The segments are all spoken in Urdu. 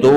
2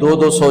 200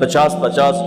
50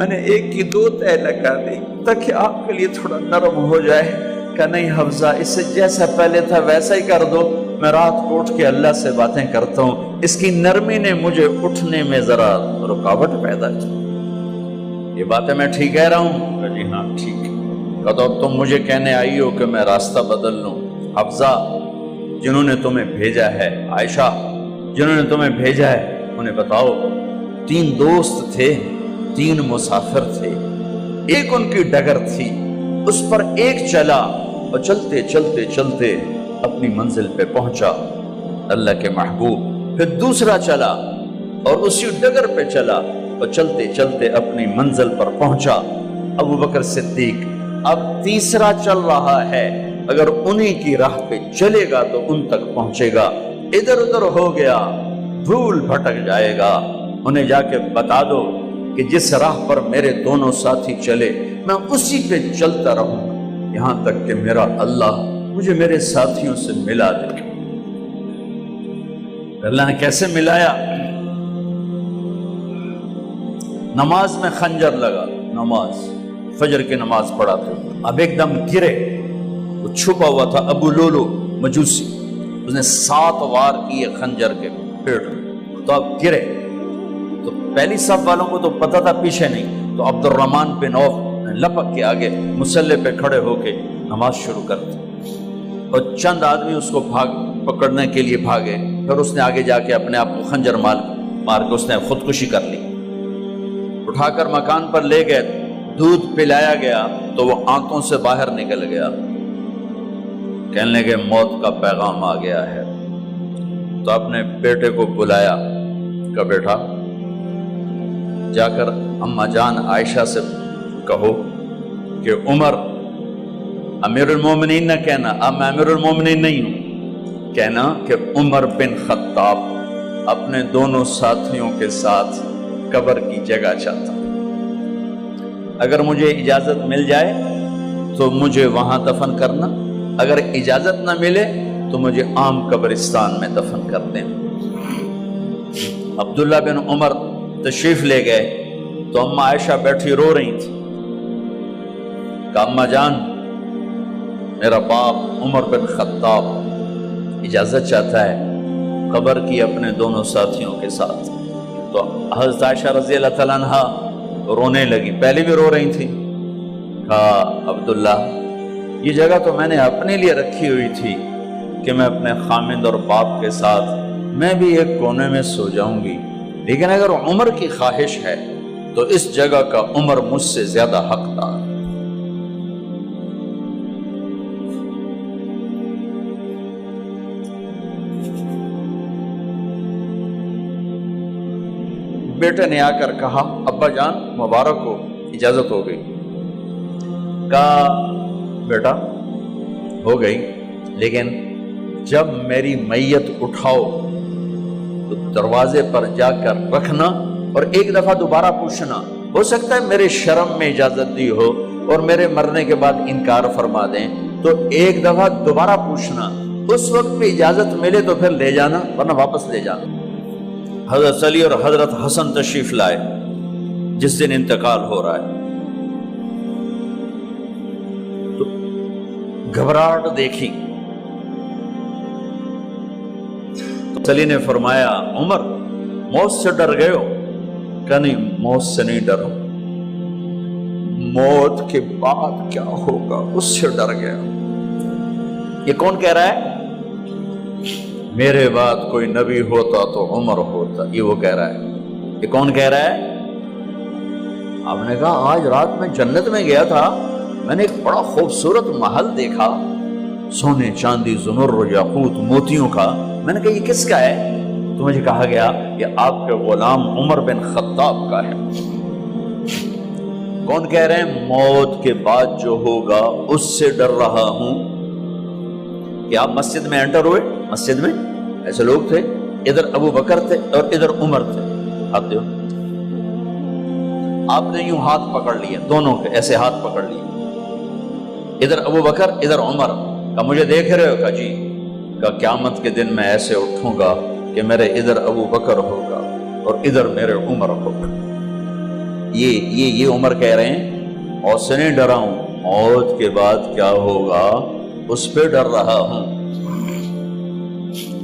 میں نے ایک کی 2 تہ لگا دی تاکہ آپ کے لیے تھوڑا نرم ہو جائے۔ کہ نہیں حفظہ، اس سے جیسا پہلے تھا ویسا ہی کر دو، میں رات کو اٹھ کے اللہ سے باتیں کرتا ہوں، اس کی نرمی نے مجھے اٹھنے میں ذرا رکاوٹ پیدا کی۔ یہ باتیں میں ٹھیک کہہ رہا ہوں؟ کہ جی ہاں ٹھیک۔ کہ تو تم مجھے کہنے آئی ہو کہ میں راستہ بدل لوں؟ حفظہ، جنہوں نے تمہیں بھیجا ہے، عائشہ جنہوں نے تمہیں بھیجا ہے، انہیں بتاؤ 3 دوست تھے، 3 مسافر تھے، ایک ان کی ڈگر تھی، اس پر ایک چلا اور چلتے چلتے چلتے اپنی منزل پہ پہنچا اللہ کے محبوب، پھر دوسرا چلا اور اسی ڈگر پہ چلا اور چلتے چلتے اپنی منزل پر پہنچا ابو بکر صدیق۔ اب تیسرا چل رہا ہے، اگر انہی کی راہ پہ چلے گا تو ان تک پہنچے گا، ادھر ادھر ہو گیا بھول بھٹک جائے گا۔ انہیں جا کے بتا دو کہ جس راہ پر میرے دونوں ساتھی چلے میں اسی پہ چلتا رہوں یہاں تک کہ میرا اللہ مجھے میرے ساتھیوں سے ملا دے۔ اللہ نے کیسے ملایا؟ نماز میں خنجر لگا، نماز فجر کی نماز پڑھا تھا، اب ایک دم گرے، وہ چھپا ہوا تھا ابو لولو مجوسی، اس نے 7 وار کیے خنجر کے پیٹ میں، تو اب گرے تو پہلی صف والوں کو تو پتہ تھا، پیچھے نہیں، تو عبد الرحمن بن عوف لپک کے آگے مصلی پہ کھڑے ہو کے نماز شروع کر دی، اور چند آدمی اس کو پکڑنے کے لیے بھاگے، پھر اس نے آگے جا کے اپنے آپ کو خنجر مار کے اس نے خودکشی کر لی، اٹھا کر مکان پر لے گئے، دودھ پلایا گیا تو وہ آنتوں سے باہر نکل گیا، کہنے لگے موت کا پیغام آ گیا ہے۔ تو اپنے بیٹے کو بلایا کہ بیٹا جا کر اماں جان عائشہ سے کہو کہ عمر، امیر المومنین نہ کہنا، اب میں امیر المومنین نہیں ہوں، کہنا کہ عمر بن خطاب اپنے دونوں ساتھیوں کے ساتھ قبر کی جگہ چاہتا، اگر مجھے اجازت مل جائے تو مجھے وہاں دفن کرنا، اگر اجازت نہ ملے تو مجھے عام قبرستان میں دفن کر دیں۔ عبداللہ بن عمر تشریف لے گئے تو اماں عائشہ بیٹھی رو رہی تھی کہ اماں جان میرا باپ عمر بن خطاب اجازت چاہتا ہے قبر کی اپنے دونوں ساتھیوں کے ساتھ۔ تو حضرت عائشہ رضی اللہ تعالیٰ عنہ رونے لگی، پہلے بھی رو رہی تھی، کہا عبداللہ یہ جگہ تو میں نے اپنے لیے رکھی ہوئی تھی کہ میں اپنے خامند اور باپ کے ساتھ میں بھی ایک کونے میں سو جاؤں گی، لیکن اگر عمر کی خواہش ہے تو اس جگہ کا عمر مجھ سے زیادہ حقدار۔ بیٹے نے آ کر کہا ابا جان مبارک ہو، اجازت ہو گئی۔ کہا بیٹا ہو گئی، لیکن جب میری میت اٹھاؤ تو دروازے پر جا کر رکھنا اور ایک دفعہ دوبارہ پوچھنا، ہو سکتا ہے میرے شرم میں اجازت دی ہو اور میرے مرنے کے بعد انکار فرما دیں، تو ایک دفعہ دوبارہ پوچھنا، اس وقت بھی اجازت ملے تو پھر لے جانا ورنہ واپس لے جانا۔ حضرت علی اور حضرت حسن تشریف لائے جس دن انتقال ہو رہا ہے، تو گھبراہٹ دیکھی، تو علی نے فرمایا عمر موت سے ڈر گئے ہو؟ کہ نہیں موت سے نہیں ڈرا، موت کے بعد کیا ہوگا اس سے ڈر گیا۔ یہ کون کہہ رہا ہے؟ میرے بعد کوئی نبی ہوتا تو عمر ہوتا، یہ وہ کہہ رہا ہے۔ یہ کون کہہ رہا ہے؟ آپ نے کہا آج رات میں جنت میں گیا تھا، میں نے ایک بڑا خوبصورت محل دیکھا، سونے چاندی زمر یاقوت موتیوں کا، میں نے کہا یہ کس کا ہے؟ تو مجھے کہا گیا یہ آپ کے غلام عمر بن خطاب کا ہے۔ کون کہہ رہے ہیں موت کے بعد جو ہوگا اس سے ڈر رہا ہوں؟ کہ آپ مسجد میں انٹر ہوئے، مسجد میں ایسے لوگ تھے، ادھر ابو بکر تھے اور ادھر عمر تھے، ہاتھ دیو، آپ نے یوں ہاتھ پکڑ لیے، دونوں کے ایسے ہاتھ پکڑ لیے، ادھر ابو بکر ادھر عمر، کہ مجھے دیکھ رہے ہو؟ کہ جی۔ کہ قیامت کے دن میں ایسے اٹھوں گا کہ میرے ادھر ابو بکر ہوگا اور ادھر میرے عمر ہوگا۔ یہ عمر کہہ رہے ہیں موت سے نہیں ڈرا ہوں، موت کے بعد کیا ہوگا اس پہ ڈر رہا ہوں۔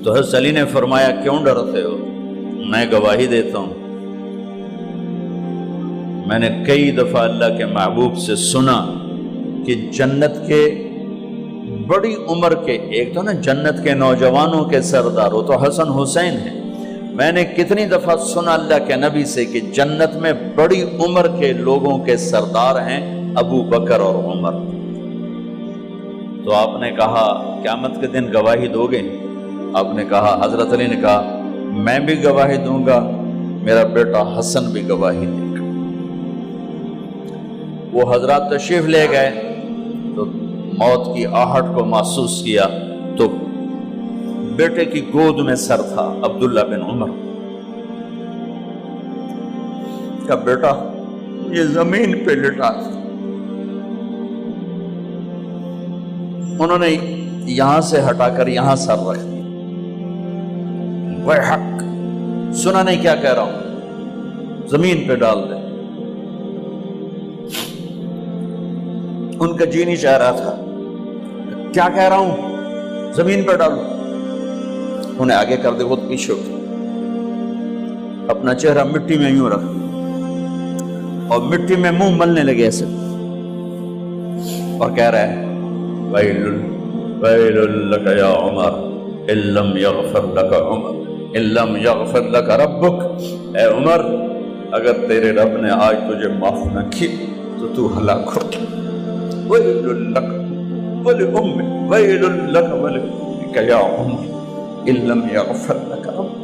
تو حضرت علی نے فرمایا کیوں ڈرتے ہو؟ میں گواہی دیتا ہوں، میں نے کئی دفعہ اللہ کے محبوب سے سنا کہ جنت کے بڑی عمر کے، ایک تو نا جنت کے نوجوانوں کے سردار وہ تو حسن حسین ہیں، میں نے کتنی دفعہ سنا اللہ کے نبی سے کہ جنت میں بڑی عمر کے لوگوں کے سردار ہیں ابو بکر اور عمر۔ تو آپ نے کہا قیامت کے دن گواہی دو گے؟ آپ نے کہا، حضرت علی نے کہا میں بھی گواہی دوں گا، میرا بیٹا حسن بھی گواہی دے گا۔ وہ حضرات تشریف لے گئے تو موت کی آہٹ کو محسوس کیا تو بیٹے کی گود میں سر تھا عبداللہ بن عمر کا، بیٹا یہ زمین پہ لٹا۔ انہوں نے یہاں سے ہٹا کر یہاں سر رکھ دیا۔ وہ حق سنا نہیں کیا کہہ رہا ہوں، زمین پہ ڈال دے۔ ان کا جی نہیں چاہ رہا تھا، کیا کہہ رہا ہوں، زمین پہ ڈالو۔ انہیں آگے کر دے، وہ پیچھے اٹھ، اپنا چہرہ مٹی میں یوں رکھ اور مٹی میں منہ ملنے لگے ایسے، اور کہہ رہا ہے ویل لک یا عمر ان لم یغفر لک عمر ان لم یغفر لک ربک، اے عمر اگر تیرے رب نے آج تجھے معاف نہ کی تو تو ہلاک ہو۔ ویل لک ولأمک ویل لک ولأمک یا عمر ان لم یغفر لک ربک،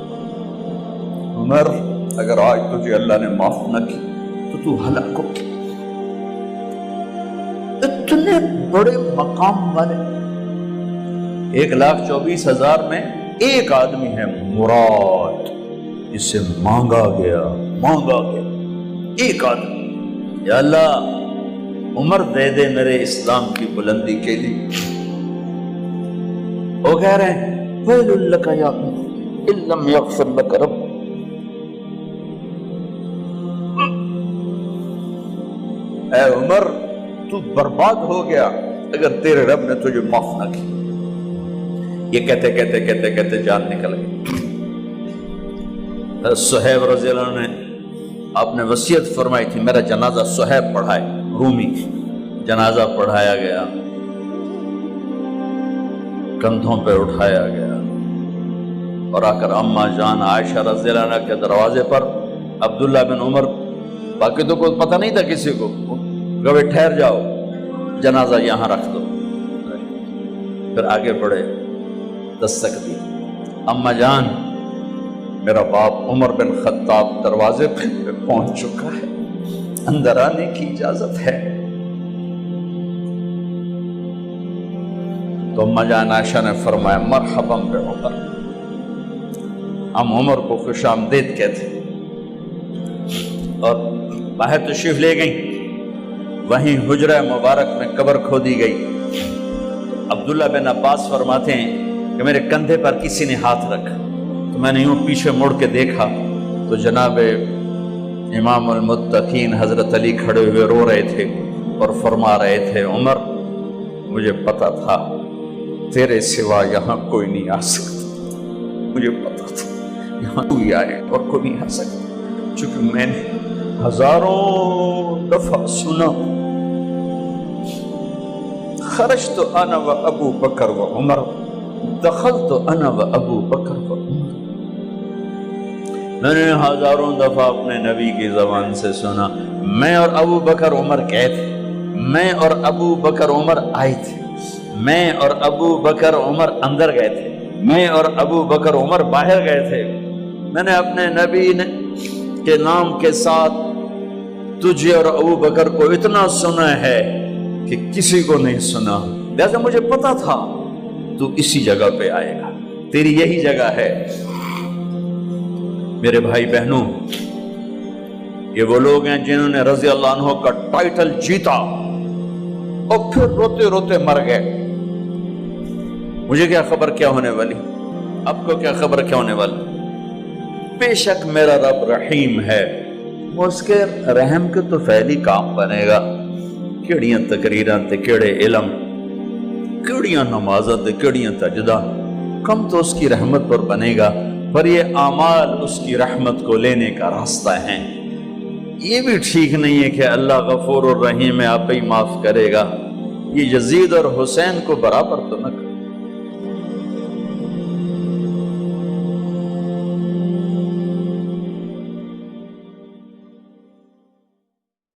عمر اگر آج تجھے اللہ نے معاف نہ کی تو تو ہلاک ہو۔ اتنے بڑے مقام والے 1,24,000 میں ایک آدمی ہے مراد، جسے مانگا گیا ایک آدمی، یا اللہ عمر دے دے میرے اسلام کی بلندی کے لیے۔ وہ کہہ رہے ہیں ویل لک یا عمر ان لم یغفر لک رب، اے عمر تو برباد ہو گیا اگر تیرے رب نے تجھے معاف نہ کی۔ یہ کہتے جان نکل گئی۔ صہیب رضی اللہ عنہ نے آپ نے وصیت فرمائی تھی میرا جنازہ صہیب پڑھائے، رومی جنازہ پڑھایا گیا، کندھوں پہ اٹھایا گیا، اور آ کر اماں جان عائشہ رضی اللہ عنہ کے دروازے پر عبداللہ بن عمر، باقی تو کوئی پتہ نہیں تھا کسی کو، کبھی ٹھہر جاؤ جنازہ یہاں رکھ دو، پھر آگے بڑھے، دستک دی، اماں جان میرا باپ عمر بن خطاب دروازے پہ پہنچ چکا ہے، اندر آنے کی اجازت ہے۔ تو اماں جان عائشہ نے فرمایا مرحبا بعمر، ہم عمر کو خوش آمدید کہتے، اور باہر تشریف لے گئیں۔ وہیں حجرہ مبارک میں قبر کھودی گئی۔ عبداللہ بن عباس فرماتے ہیں کہ میرے کندھے پر کسی نے ہاتھ رکھا تو میں نے یوں پیچھے مڑ کے دیکھا تو جناب امام المتقین حضرت علی کھڑے ہوئے رو رہے تھے اور فرما رہے تھے عمر مجھے پتا تھا تیرے سوا یہاں کوئی نہیں آ سکتا، مجھے پتا تھا یہاں تو ہی آئے اور کوئی نہیں آ سکتا، چونکہ میں نے ہزاروں دفعہ سنا خرجت انا و ابو بکر و عمر دخلت انا و ابو بکر و عمر، میں نے ہزاروں دفعہ اپنے نبی کی زبان سے سنا میں اور ابو بکر عمر گئے تھے، میں اور ابو بکر عمر آئے تھے، میں اور ابو بکر عمر اندر گئے تھے، میں اور ابو بکر عمر باہر گئے تھے، میں نے اپنے نبی کے نام کے ساتھ تجھے اور ابو بکر کو اتنا سنا ہے کہ کسی کو نہیں سنا، لہذا مجھے پتا تھا تو اسی جگہ پہ آئے گا، تیری یہی جگہ ہے۔ میرے بھائی بہنوں، یہ وہ لوگ ہیں جنہوں نے رضی اللہ عنہ کا ٹائٹل جیتا اور پھر روتے روتے مر گئے۔ مجھے کیا خبر کیا ہونے والی، آپ کو کیا خبر کیا ہونے والی؟ بے شک میرا رب رحیم ہے، وہ اس کے رحم کے تو فعلی کام بنے گا، کیڑیاں تقریراں تے کیڑے علم، کیڑیاں نمازاں تے کیڑیاں سجدہ، کم تو اس کی رحمت پر بنے گا، پر یہ اعمال اس کی رحمت کو لینے کا راستہ ہیں۔ یہ بھی ٹھیک نہیں ہے کہ اللہ غفور الرحیم ہے، آپ ہی معاف کرے گا، یہ یزید اور حسین کو برابر تو نہ کرے۔